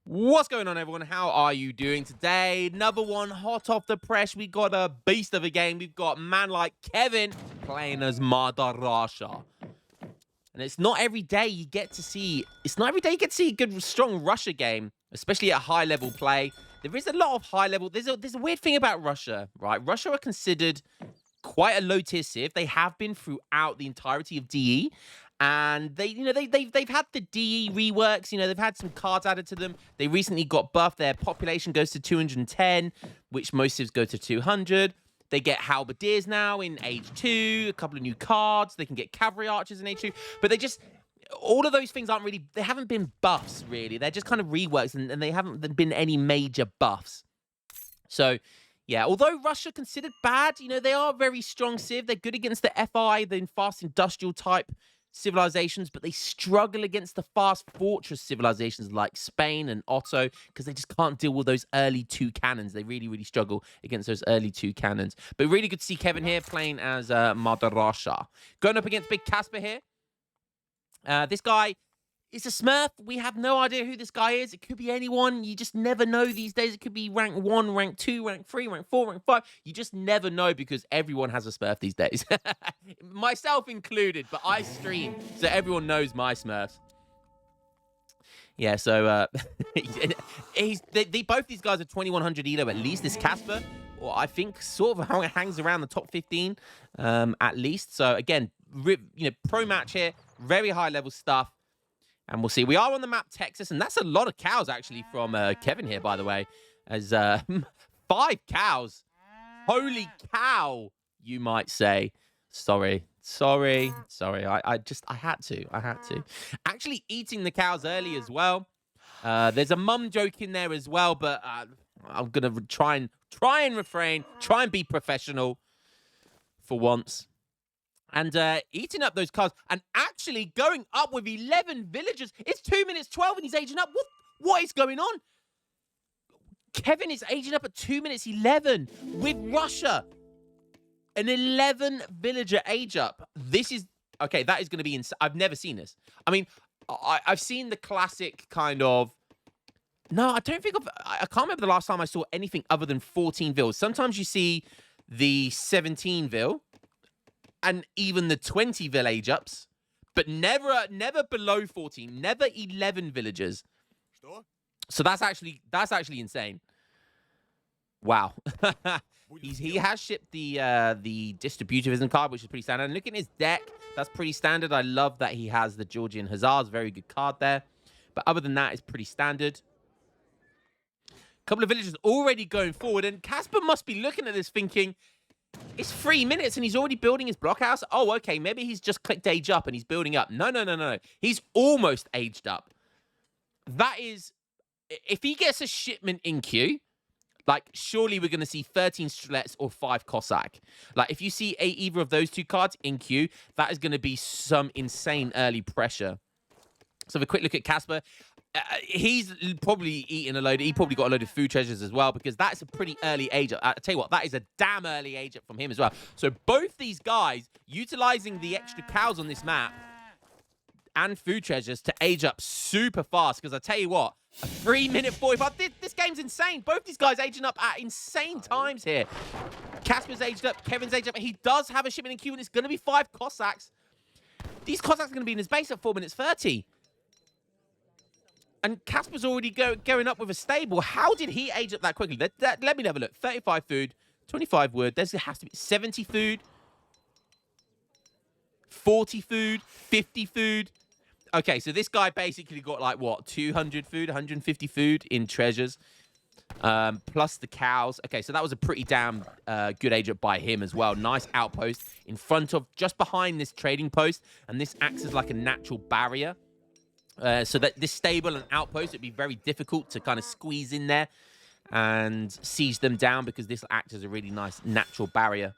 What's going on, everyone? How are you doing today? Another one hot off the press. We got a beast of a game. We've got a man like Kevin playing as Madarasha. And it's not every day you get to see a good, strong Russia game, especially at high level play. There is a lot of high level. There's a weird thing about Russia, right? Russia are considered quite a low tier civ. They have been throughout the entirety of DE. And they've had the DE reworks. They've had some cards added to them. They recently got buffed. Their population goes to 210, which most civs go to 200. They get halberdiers now in Age 2, a couple of new cards. They can get cavalry archers in Age 2. But all of those things they haven't been buffs, really. They're just kind of reworks, and they haven't been any major buffs. So, yeah, although Russia considered bad, they are very strong civ. They're good against the FI, the fast industrial type civilizations, but they struggle against the fast fortress civilizations like Spain and Otto because they just can't deal with those early two cannons. They really, really struggle against those early two cannons. But really good to see Kevin here playing as Madarasha. Going up against Big Casper here. This guy is a Smurf. We have no idea who this guy is. It could be anyone. You just never know these days. It could be rank 1, rank 2, rank 3, rank 4, rank 5. You just never know because everyone has a Smurf these days. Myself included, but I stream, so everyone knows my Smurfs. Yeah, so both these guys are 2100 elo at least. This Casper, or I think, sort of hangs around the top 15 at least. So again, pro match here, very high level stuff. And we'll see. We are on the map Texas, and that's a lot of cows, actually, from Kevin here, by the way. As 5 cows. Holy cow, you might say. Sorry. I had to. Actually eating the cows early as well. There's a mum joke in there as well, but I'm going to try and refrain. Try and be professional for once. And eating up those cars and actually going up with 11 villagers. It's 2 minutes 12 and he's aging up. What is going on? Kevin is aging up at 2 minutes 11 with Russia. An 11 villager age up. This is, okay, that is going to be insane. I've never seen this. I mean, I've seen the classic kind of, no, I don't think I can't remember the last time I saw anything other than 14 vills. Sometimes you see the 17 vill. And even the 20 vill age ups, but never below 14, never 11 villagers. So that's actually insane. Wow. He has shipped the distributivism card, which is pretty standard. And look at his deck, that's pretty standard. I love that he has the Georgian Hussars, very good card there. But other than that, it's pretty standard. A couple of villagers already going forward, and Casper must be looking at this thinking, it's 3 minutes and he's already building his blockhouse. Oh, okay. Maybe he's just clicked age up and he's building up. No. He's almost aged up. That is, if he gets a shipment in queue, like, surely we're going to see 13 Strelets or 5 Cossack. Like, if you see either of those two cards in queue, that is going to be some insane early pressure. So have a quick look at Casper. He's probably eaten he probably got a load of food treasures as well, because that's a pretty early age up. I tell you what, that is a damn early age up from him as well. So both these guys utilizing the extra cows on this map and food treasures to age up super fast, because I tell you what, a 3 minute 45, this game's insane. Both these guys aging up at insane times here. Casper's aged up, Kevin's aged up, and he does have a shipment in queue, and it's going to be 5 Cossacks. These Cossacks are going to be in his base at 4 minutes 30. And Casper's already going up with a stable. How did he age up that quickly? Let me have a look. 35 food, 25 wood. There has to be 70 food, 40 food, 50 food. Okay, so this guy basically got like, what, 200 food, 150 food in treasures, plus the cows. Okay, so that was a pretty damn good age up by him as well. Nice outpost in front of, just behind this trading post. And this acts as like a natural barrier. So that this stable and outpost, it'd be very difficult to kind of squeeze in there and siege them down, because this acts as a really nice natural barrier.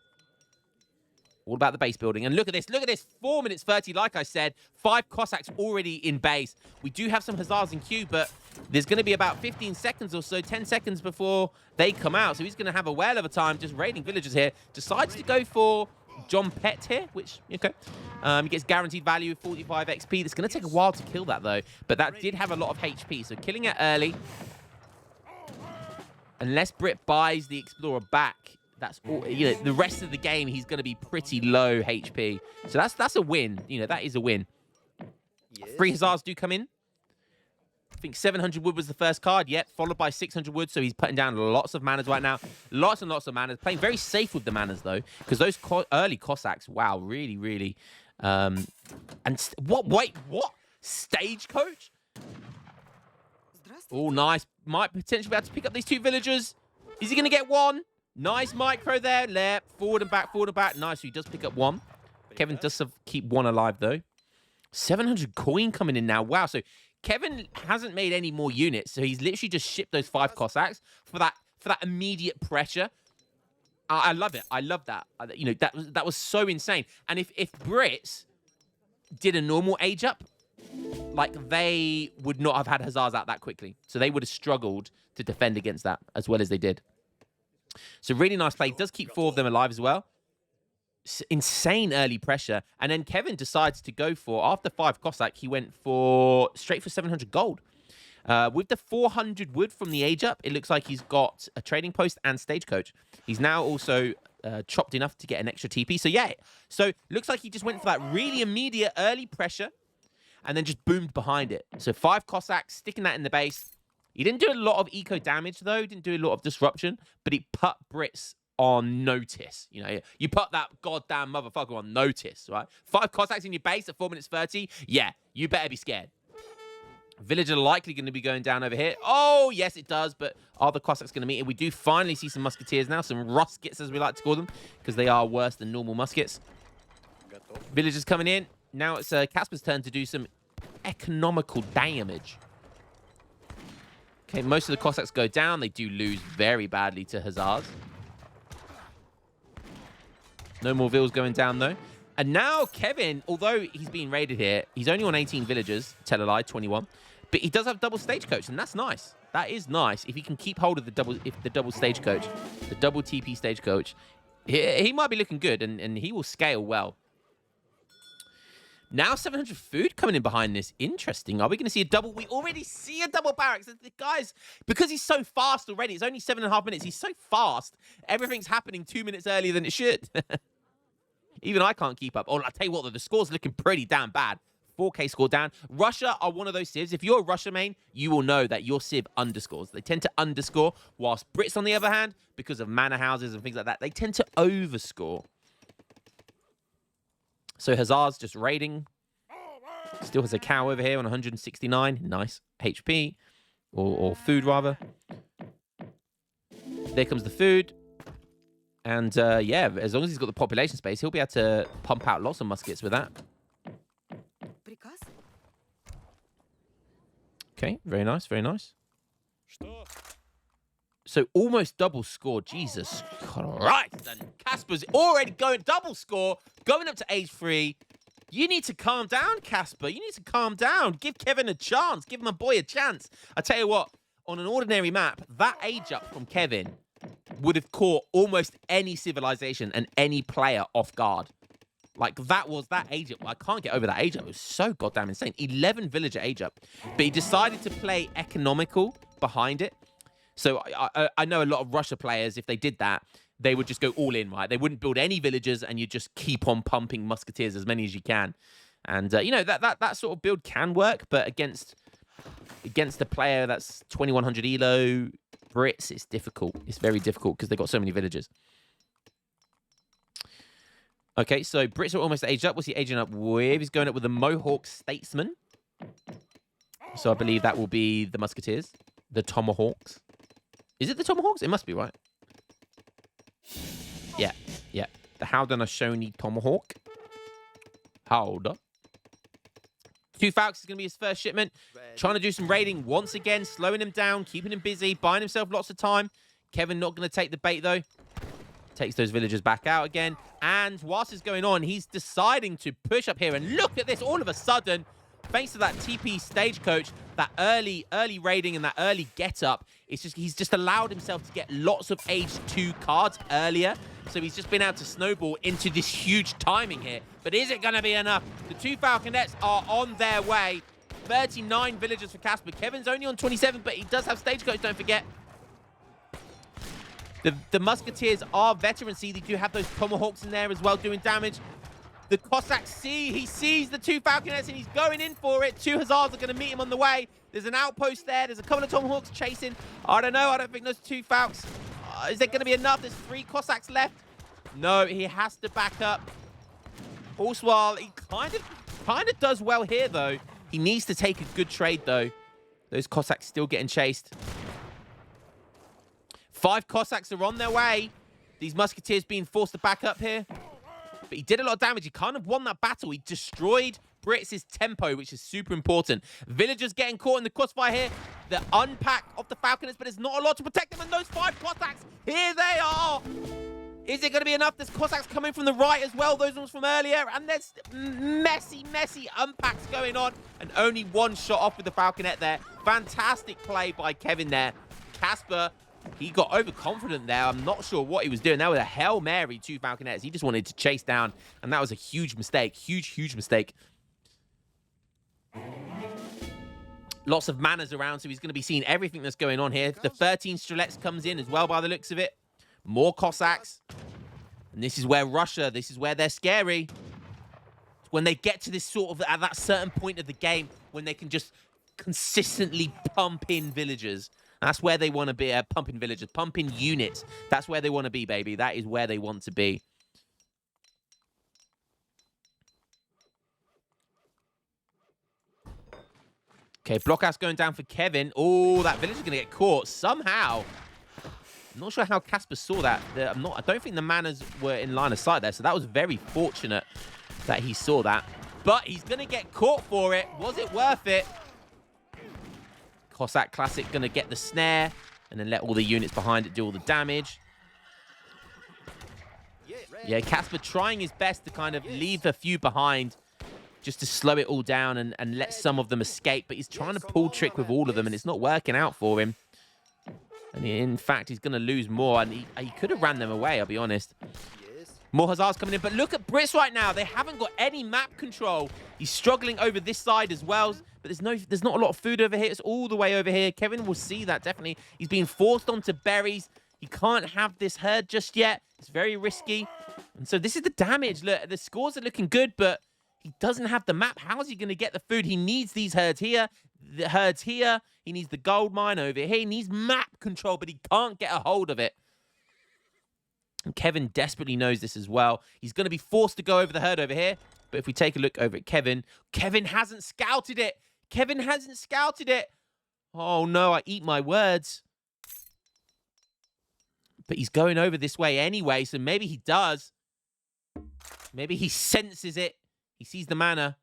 All about the base building. And look at this, 4 minutes 30, like I said, 5 Cossacks already in base. We do have some Hussars in queue, but there's going to be about 15 seconds or so, 10 seconds before they come out. So he's going to have a whale of a time just raiding villagers here. Decides to go for John Pett here, which, okay. He gets guaranteed value, 45 XP. It's going to take a while to kill that, though. But that did have a lot of HP, so killing it early. Unless Brit buys the Explorer back, that's all, you know, the rest of the game, he's going to be pretty low HP. So that's a win. You know, that is a win. Yes. 3 Hussars do come in. I think 700 wood was the first card. Yep, followed by 600 wood. So he's putting down lots of manners right now. Lots and lots of manners. Playing very safe with the manners, though. Because those early Cossacks, wow, really, really... Wait, what? Stagecoach? Oh, nice. Might potentially be able to pick up these 2 villagers. Is he going to get one? Nice micro there. Left, forward and back, forward and back. Nice, so he does pick up one. Kevin does keep one alive, though. 700 coin coming in now. Wow, so Kevin hasn't made any more units, so he's literally just shipped those 5 Cossacks for that immediate pressure. I love it. I love that. You know, that was so insane. And if Brits did a normal age up, like, they would not have had Hussars out that quickly. So they would have struggled to defend against that as well as they did. So really nice play. Does keep 4 of them alive as well. Insane early pressure. And then Kevin decides to go for, after 5 Cossack, he went straight for 700 gold. With the 400 wood from the age up, it looks like he's got a trading post and stagecoach. He's now also chopped enough to get an extra TP. So yeah, so looks like he just went for that really immediate early pressure and then just boomed behind it. So 5 Cossacks, sticking that in the base. He didn't do a lot of eco damage, though. Didn't do a lot of disruption, but he put Brits on notice. You know, you put that goddamn motherfucker on notice, right? 5 Cossacks in your base at 4 minutes 30. Yeah, you better be scared. Villager likely going to be going down over here. Oh, yes, it does, but are the Cossacks going to meet it? We do finally see some musketeers now, some ruskets, as we like to call them, because they are worse than normal muskets. Villagers coming in. Now it's Casper's turn to do some economical damage. Okay, most of the Cossacks go down. They do lose very badly to Hussars. No more vills going down, though. And now Kevin, although he's being raided here, he's only on 18 villagers. Tell a lie, 21. But he does have double stagecoach, and that's nice. That is nice. If he can keep hold of the double stagecoach, the double TP stagecoach, he might be looking good, and he will scale well. Now 700 food coming in behind this. Interesting. Are we going to see a double? We already see a double barracks. The guys, because he's so fast already, it's only 7.5 minutes. He's so fast. Everything's happening 2 minutes earlier than it should. Even I can't keep up. Oh, I'll tell you what, the score's looking pretty damn bad. 4K score down. Russia are one of those civs. If you're a Russia main, you will know that your civ underscores. They tend to underscore, whilst Brits, on the other hand, because of manor houses and things like that, they tend to overscore. So Hussars just raiding. Still has a cow over here on 169. Nice HP. Or food, rather. There comes the food. And, yeah, as long as he's got the population space, he'll be able to pump out lots of muskets with that. Okay, very nice, very nice. So almost double score. Jesus Christ. And Casper's already going double score, going up to age 3. You need to calm down, Casper. You need to calm down. Give Kevin a chance. Give my boy a chance. I tell you what, on an ordinary map, that age up from Kevin would have caught almost any civilization and any player off guard. Like, that age up. I can't get over that age up. It was so goddamn insane. 11 villager age up. But he decided to play economical behind it. So I know a lot of Russia players, if they did that, they would just go all in, right? They wouldn't build any villagers, and you just keep on pumping musketeers as many as you can. And, you know, that sort of build can work, but against a player that's 2100 elo, Brits, it's difficult. It's very difficult because they've got so many villagers. Okay, so Brits are almost aged up. What's he aging up with? He's going up with the Mohawk Statesman. So I believe that will be the Musketeers. The Tomahawks. Is it the Tomahawks? It must be, right? Yeah, yeah. The Haudenosaunee Tomahawk. Howder. 2 Falcons is going to be his first shipment. Trying to do some raiding once again. Slowing him down. Keeping him busy. Buying himself lots of time. Kevin not going to take the bait, though. Takes those villagers back out again. And whilst it's going on, he's deciding to push up here. And look at this. All of a sudden, thanks to that TP stagecoach, that early raiding and that early get up, he's just allowed himself to get lots of age 2 cards earlier. So he's just been able to snowball into this huge timing here. But is it going to be enough? The 2 Falconets are on their way. 39 villagers for Casper. Kevin's only on 27, but he does have stagecoach, don't forget. The Musketeers are veterans. See, they do have those Tomahawks in there as well doing damage. The Cossacks he sees the 2 Falconets and he's going in for it. 2 Hussars are going to meet him on the way. There's an outpost there. There's a couple of Tomahawks chasing. I don't know. I don't think those 2 Falcons. Is there going to be enough? There's 3 Cossacks left. No, he has to back up. Horsewall, he kind of does well here, though. He needs to take a good trade, though. Those Cossacks still getting chased. 5 Cossacks are on their way. These Musketeers being forced to back up here. But he did a lot of damage. He kind of won that battle. He destroyed Brits' tempo, which is super important. Villagers getting caught in the crossfire here. The unpack of the Falconers, but there's not a lot to protect them. And those 5 Cossacks, here they are. Is it going to be enough? There's Cossacks coming from the right as well. Those ones from earlier. And there's messy unpacks going on. And only 1 shot off with the Falconet there. Fantastic play by Kevin there. Casper, he got overconfident there. I'm not sure what he was doing. That was a Hail Mary, 2 Falconets. He just wanted to chase down. And that was a huge mistake. Huge mistake. Lots of manners around, so he's going to be seeing everything that's going on here. The 13 Strelets comes in as well by the looks of it. More Cossacks. And this is where Russia, this is where they're scary. When they get to this sort of, at that certain point of the game, when they can just consistently pump in villagers. That's where they want to be, pumping villagers, pumping units. That's where they want to be, baby. That is where they want to be. Okay, blockhouse going down for Kevin. Oh, that villager's going to get caught somehow. I'm not sure how Casper saw that. I don't think the manners were in line of sight there, so that was very fortunate that he saw that. But he's going to get caught for it. Was it worth it? Cossack Classic going to get the snare and then let all the units behind it do all the damage. Yeah, Casper trying his best to kind of leave a few behind just to slow it all down and let some of them escape. But he's trying to pull trick with all of them, and it's not working out for him. And in fact, he's going to lose more. And he could have ran them away, I'll be honest. More Hussars coming in. But look at Brits right now. They haven't got any map control. He's struggling over this side as well. But there's not a lot of food over here. It's all the way over here. Kevin will see that, definitely. He's being forced onto berries. He can't have this herd just yet. It's very risky. And so this is the damage. Look, the scores are looking good, but he doesn't have the map. How is he going to get the food? He needs these herds here. The herds here. He needs the gold mine over here. He needs map control, but he can't get a hold of it. And Kevin desperately knows this as well. He's going to be forced to go over the herd over here. But if we take a look over at Kevin, Kevin hasn't scouted it. Kevin hasn't scouted it. Oh, no, I eat my words. But he's going over this way anyway, so maybe he does. Maybe he senses it. He sees the mana.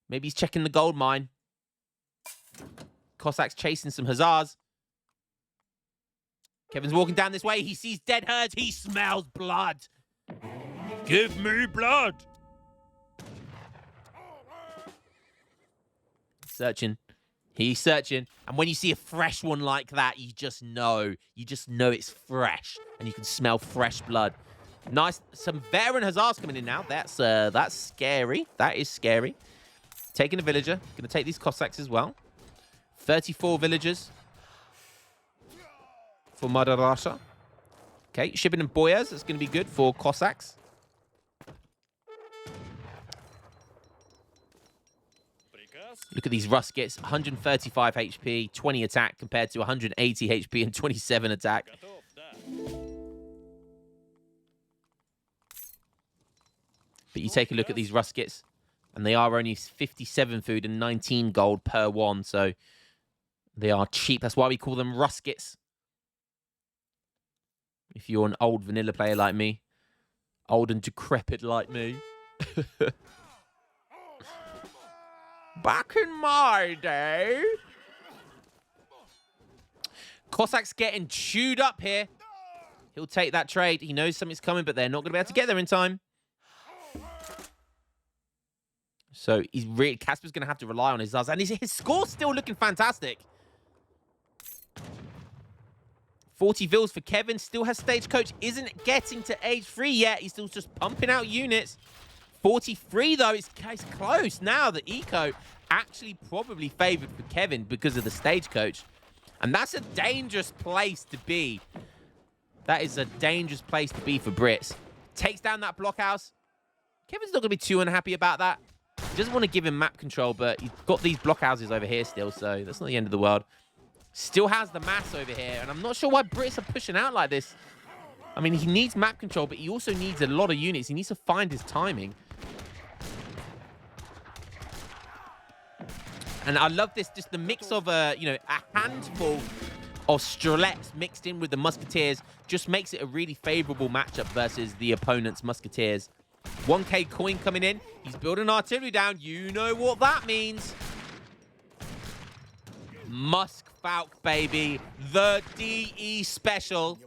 Maybe he's checking the gold mine. Cossacks chasing some Hussars. Kevin's walking down this way. He sees dead herds. He smells blood. Give me blood. Searching. He's searching. And when you see a fresh one like that, you just know. You just know it's fresh. And you can smell fresh blood. Nice. Some veteran Hussars coming in now. That's scary. That is scary. Taking a villager. Going to take these Cossacks as well. 34 villagers for Mother Russia. Okay, shipping in boyas. That's going to be good for Cossacks. Look at these Ruskets. 135 HP, 20 attack compared to 180 HP and 27 attack. But you take a look at these Ruskets, and they are only 57 food and 19 gold per one, so they are cheap. That's why we call them Ruskets. If you're an old vanilla player like me, old and decrepit like me. Back in my day. Cossacks getting chewed up here. He'll take that trade. He knows something's coming, but they're not going to be able to get there in time. So Casper's going to have to rely on his Zaz. And his score's still looking fantastic. 40 vills for Kevin. Still has Stagecoach. Isn't getting to age 3 yet. He's still just pumping out units. 43, though. It's close now. The Eco actually probably favored for Kevin because of the Stagecoach. And that's a dangerous place to be. That is a dangerous place to be for Brits. Takes down that blockhouse. Kevin's not going to be too unhappy about that. He doesn't want to give him map control, but he's got these blockhouses over here still, so that's not the end of the world. Still has the mass over here, and I'm not sure why Brits are pushing out like this. I mean, he needs map control, but he also needs a lot of units. He needs to find his timing. And I love this, just the mix of, a handful of Strelets mixed in with the Musketeers just makes it a really favorable matchup versus the opponent's Musketeers. 1K coin coming in. He's building artillery down. You know what that means. Musk Falk, baby. The DE special.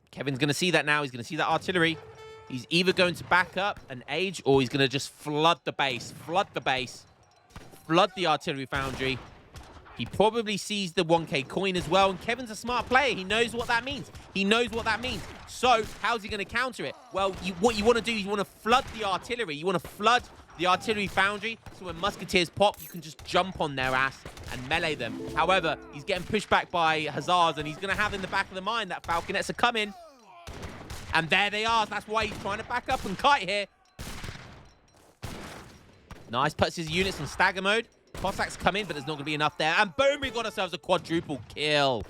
Kevin's going to see that now. He's going to see that artillery. He's either going to back up and age, or he's going to just flood the base. Flood the base. Flood the artillery foundry. He probably sees the 1K coin as well, and Kevin's a smart player. He knows what that means. He knows what that means. So, how's he going to counter it? Well, what you want to do is you want to flood the artillery. You want to flood the artillery foundry, so when Musketeers pop, you can just jump on their ass and melee them. However, he's getting pushed back by Hussars, and he's going to have in the back of the mind that Falconets are coming. And there they are. That's why he's trying to back up and kite here. Nice. Puts his units in stagger mode. Cossacks come in, but there's not going to be enough there. And boom, we got ourselves a quadruple kill.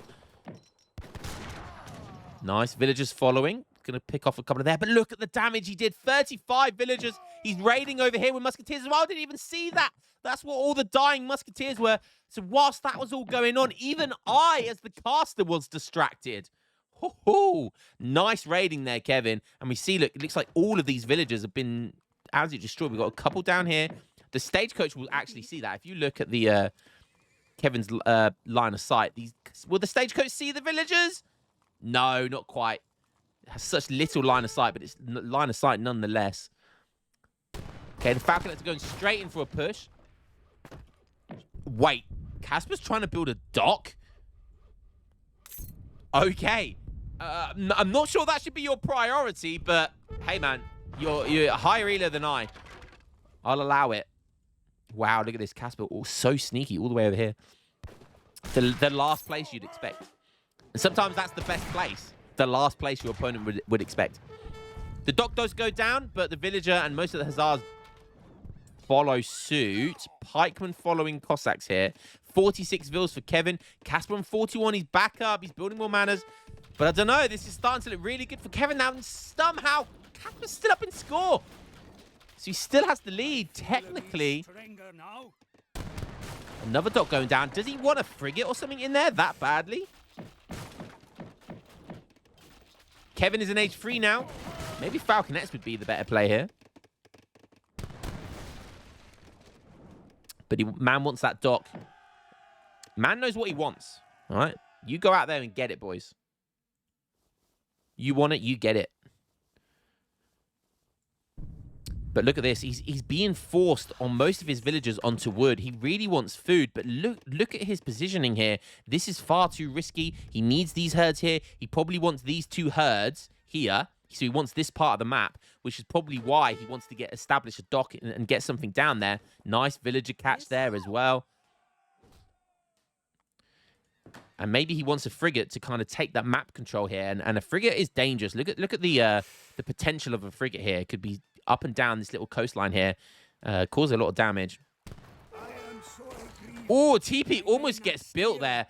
Nice. Villagers following. Going to pick off a couple of there. But look at the damage he did. 35 villagers. He's raiding over here with Musketeers as well. I didn't even see that. That's what all the dying Musketeers were. So whilst that was all going on, even I, as the caster, was distracted. Ho-ho. Nice raiding there, Kevin. And we see, look, it looks like all of these villagers have been absolutely destroyed. We've got a couple down here. The Stagecoach will actually see that. If you look at the Kevin's line of sight, will the Stagecoach see the villagers? No, not quite. It has such little line of sight, but it's line of sight nonetheless. Okay, the Falconets are going straight in for a push. Wait, Casper's trying to build a dock? Okay. I'm not sure that should be your priority, but hey, man, you're a higher healer than I. I'll allow it. Wow, look at this. Casper, so sneaky all the way over here. The last place you'd expect. And sometimes that's the best place. The last place your opponent would expect. The dock does go down, but the villager and most of the Hussars follow suit. Pikeman following Cossacks here. 46 vills for Kevin. Casper on 41. He's back up. He's building more manners. But I don't know. This is starting to look really good for Kevin now. And somehow, Casper's still up in score. So he still has the lead, technically. Another dock going down. Does he want a frigate or something in there that badly? Kevin is in age 3 now. Maybe Falconets would be the better play here. But man wants that dock. Man knows what he wants. All right? You go out there and get it, boys. You want it, you get it. But look at this. He's being forced on most of his villagers onto wood. He really wants food, but look at his positioning here. This is far too risky. He needs these herds here. He probably wants these 2 herds here. So he wants this part of the map, which is probably why he wants to establish a dock and get something down there. Nice villager catch there as well. And maybe he wants a frigate to kind of take that map control here. And a frigate is dangerous. Look at the potential of a frigate here. It could be up and down this little coastline here. Cause a lot of damage. Oh, TP almost gets built there.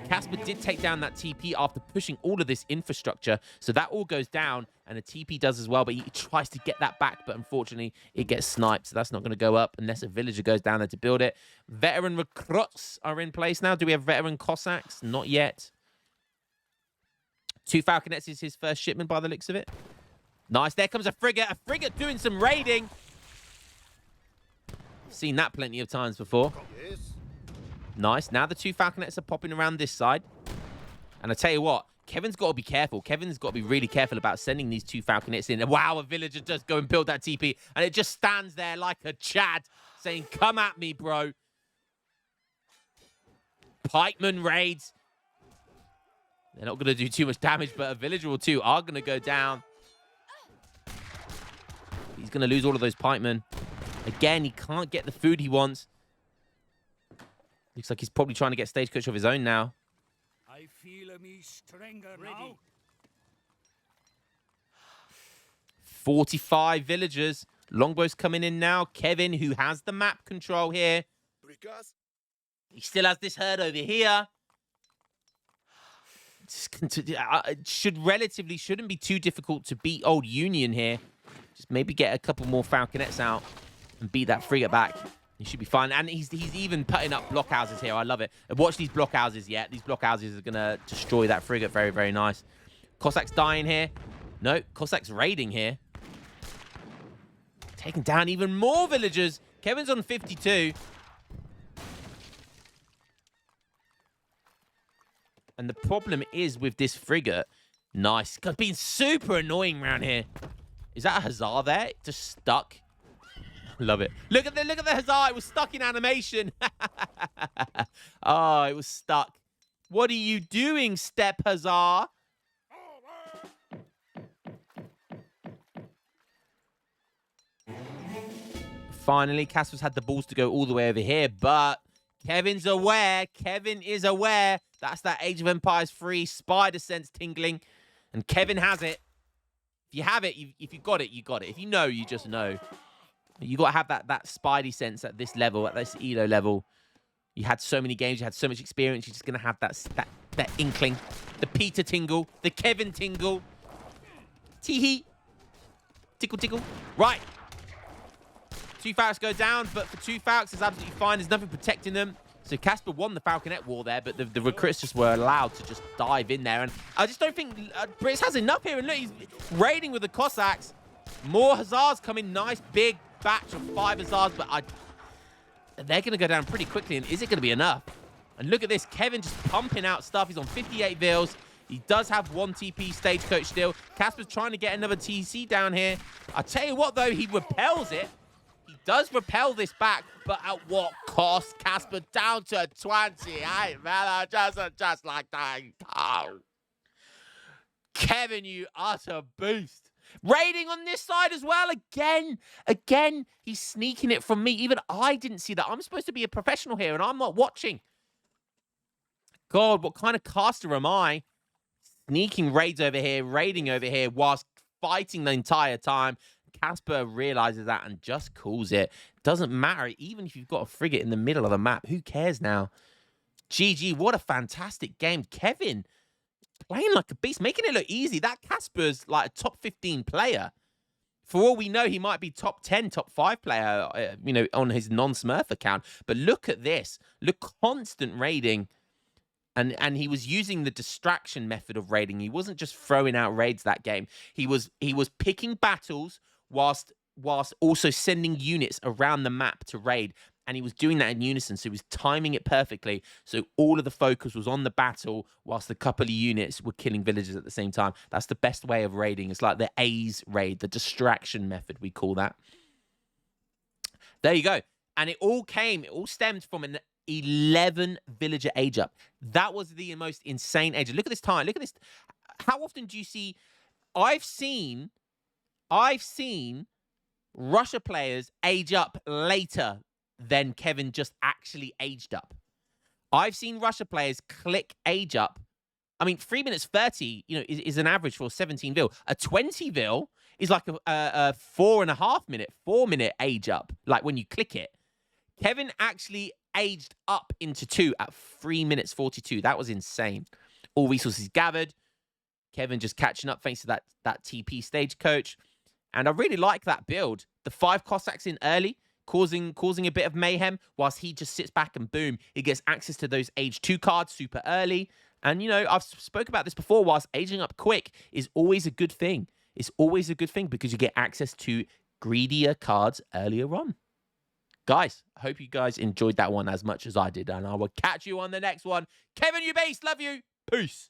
Casper did take down that TP after pushing all of this infrastructure. So that all goes down, and a TP does as well. But he tries to get that back, but unfortunately, it gets sniped. So that's not going to go up unless a villager goes down there to build it. Veteran recruits are in place now. Do we have veteran Cossacks? Not yet. 2 Falconets is his first shipment by the looks of it. Nice. There comes a frigate. A frigate doing some raiding. Seen that plenty of times before. Nice. Now the 2 Falconets are popping around this side. And I tell you what, Kevin's got to be careful. Kevin's got to be really careful about sending these 2 falconets in. And wow, a villager does go and build that TP. And it just stands there like a Chad saying, come at me, bro. Pikeman raids. They're not going to do too much damage, but a villager or 2 are going to go down. He's going to lose all of those pikemen. Again, he can't get the food he wants. Looks like he's probably trying to get stagecoach of his own now. I feel me stronger now. 45 villagers. Longbow's coming in now. Kevin, who has the map control here. He still has this herd over here. It shouldn't be too difficult to beat Old Union here. Just maybe get a couple more falconets out and beat that frigate back. He should be fine. And he's even putting up blockhouses here. I love it. Watch these blockhouses yet. These blockhouses are going to destroy that frigate. Very, very nice. Cossacks dying here. No, Cossacks raiding here. Taking down even more villagers. Kevin's on 52. And the problem is with this frigate. Nice. It's been super annoying around here. Is that a hussar there? Just stuck. Love it. Look at the hussar. It was stuck in animation. Oh, it was stuck. What are you doing, Step Hussar? Finally, Casper's had the balls to go all the way over here, but Kevin's aware. Kevin is aware. That's that Age of Empires 3 spider sense tingling. And Kevin has it. If you have it, if you got it, you got it. If you know, you just know. You got to have that spidey sense at this level, at this ELO level. You had so many games, you had so much experience, you're just going to have that inkling. The Peter tingle, the Kevin tingle. Tee-hee. Tickle, tickle. Right. 2 Falcons go down, but for 2 Falcons, it's absolutely fine. There's nothing protecting them. So Casper won the Falconet war there, but the recruits just were allowed to just dive in there. And I just don't think Brits has enough here. And look, he's raiding with the Cossacks. More Hussars coming. Nice big batch of 5 Hussars, but they're going to go down pretty quickly. And is it going to be enough? And look at this. Kevin just pumping out stuff. He's on 58 vills. He does have 1 TP stagecoach still. Casper's trying to get another TC down here. I tell you what, though, he repels it. He does repel this back, but at what cost? Casper down to 28, man. Just like that. Oh. Kevin, you utter beast. Raiding on this side as well. Again, he's sneaking it from me. Even I didn't see that. I'm supposed to be a professional here, and I'm not watching. God, what kind of caster am I? Sneaking raids over here, raiding over here, whilst fighting the entire time. Casper realizes that and just calls it. Doesn't matter. Even if you've got a frigate in the middle of the map, who cares now? GG, what a fantastic game. Kevin playing like a beast, making it look easy. That Casper's like a top 15 player. For all we know, he might be top 10, top 5 player, on his non-Smurf account. But look at this. Look, constant raiding. And he was using the distraction method of raiding. He wasn't just throwing out raids that game. He was picking battles whilst also sending units around the map to raid. And he was doing that in unison, so he was timing it perfectly. So all of the focus was on the battle, whilst a couple of units were killing villagers at the same time. That's the best way of raiding. It's like the A's raid, the distraction method, we call that. There you go. And it all stemmed from an 11 villager age up. That was the most insane age. Look at this time. Look at this. How often do you see... I've seen Russia players age up later than Kevin just actually aged up. I've seen Russia players click age up. I mean, 3 minutes 30, is an average for 17 vil. A 20 vil is like a 4 minute age up, like when you click it. Kevin actually aged up into 2 at 3 minutes 42. That was insane. All resources gathered. Kevin just catching up thanks to that TP stagecoach. And I really like that build. The 5 Cossacks in early, causing a bit of mayhem, whilst he just sits back and boom, he gets access to those age 2 cards super early. And, I've spoke about this before, whilst aging up quick is always a good thing. It's always a good thing because you get access to greedier cards earlier on. Guys, I hope you guys enjoyed that one as much as I did, and I will catch you on the next one. Kevin, you beast, love you. Peace.